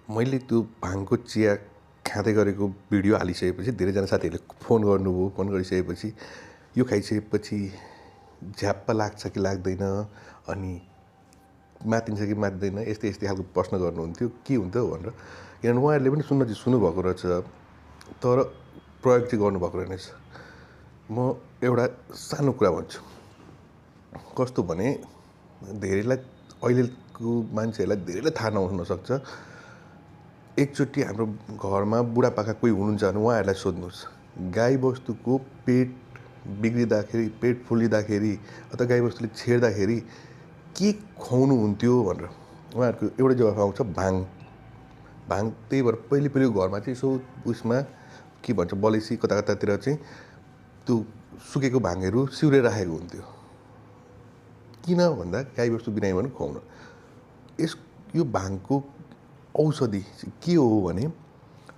मैले त्यो भाङको चिया खाँदै गरेको भिडियो हालिसकेपछि धेरैजना साथीहरूले फोन गर्नुभयो। फोन गरिसकेपछि यो खाइसकेपछि झ्याप्प लाग्छ कि लाग्दैन, अनि मातिन्छ कि मात्दैन, यस्तै यस्तै खालको प्रश्न गर्नुहुन्थ्यो, के हुन्थ्यो भनेर। किनभने उहाँहरूले पनि सुन्नुभएको रहेछ, तर प्रयोग चाहिँ गर्नुभएको रहेनछ। म एउटा सानो कुरा भन्छु, कस्तो भने धेरैलाई अहिलेको मान्छेहरूलाई धेरैलाई थाहा नहुनसक्छ। एकचोटि हाम्रो घरमा बुढापाका कोही हुनुहुन्छ भने उहाँहरूलाई सोध्नुहोस्, गाईबस्तुको पेट बिग्रिँदाखेरि, पेट फुलिँदाखेरि अथवा गाईबस्तुले छेड्दाखेरि के खुवाउनु हुन्थ्यो भनेर उहाँहरूको एउटै जवाफ आउँछ, भाङ। भाङ। त्यही भएर पहिले घरमा चाहिँ यसो उसमा के भन्छ, बलेसी कता कतातिर चाहिँ त्यो सुकेको भाङहरू सिउरे राखेको हुन्थ्यो। किन भन्दा गाईबस्तु बिरामी भने खुवाउन। यो भाङको औषधि चाहिँ के हो भने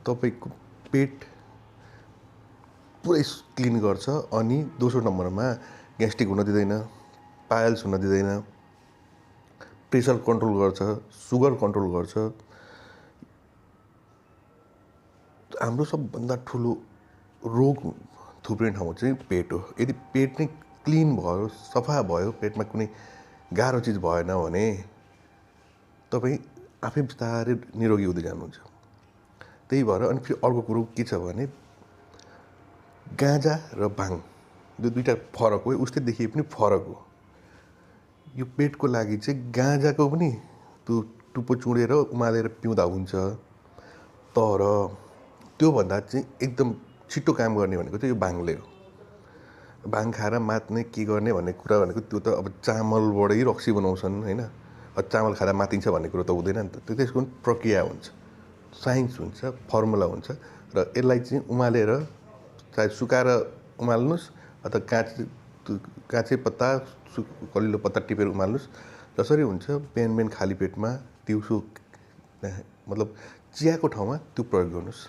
तपाईँको पेट पुरै क्लिन गर्छ, अनि दोस्रो नम्बरमा ग्यास्ट्रिक हुन दिँदैन, पाइल्स हुन दिँदैन, प्रेसर कन्ट्रोल गर्छ, सुगर कन्ट्रोल गर्छ। हाम्रो सबभन्दा ठुलो रोग थुप्रै ठाउँमा चाहिँ पेट हो। यदि पेट नै क्लिन भयो, सफा भयो, पेटमा कुनै गाह्रो चिज भएन भने तपाईँ आफै बिस्तारै निरोगी हुँदै जानुहुन्छ। त्यही भएर अनि फेरि अर्को कुरो के छ भने गाँजा र भाङ यो दुईवटा फरक हो, उस्तै देखिए पनि फरक हो। यो पेटको लागि चाहिँ गाँजाको पनि त्यो टुप्पो चुडेर उमालेर पिउँदा हुन्छ, तर त्योभन्दा चाहिँ एकदम छिटो काम गर्ने भनेको चाहिँ यो भाङले हो। भाङ खाएर मात्ने के गर्ने भन्ने कुरा भनेको त्यो त अब चामलबाटै रक्सी बनाउँछन् होइन। चामल खाँदा मातिन्छ भन्ने कुरो त हुँदैन नि त। त्यो त्यसको पनि प्रक्रिया हुन्छ, साइन्स हुन्छ, फर्मुला हुन्छ। र यसलाई चाहिँ उमालेर चाहे सुकाएर उमाल्नुहोस् अथवा काँचै पत्ता कलिलो पत्ता टिपेर उमाल्नुहोस्, जसरी हुन्छ बिहान खाली पेटमा दिउँसो मतलब चियाको ठाउँमा त्यो प्रयोग गर्नुहोस्।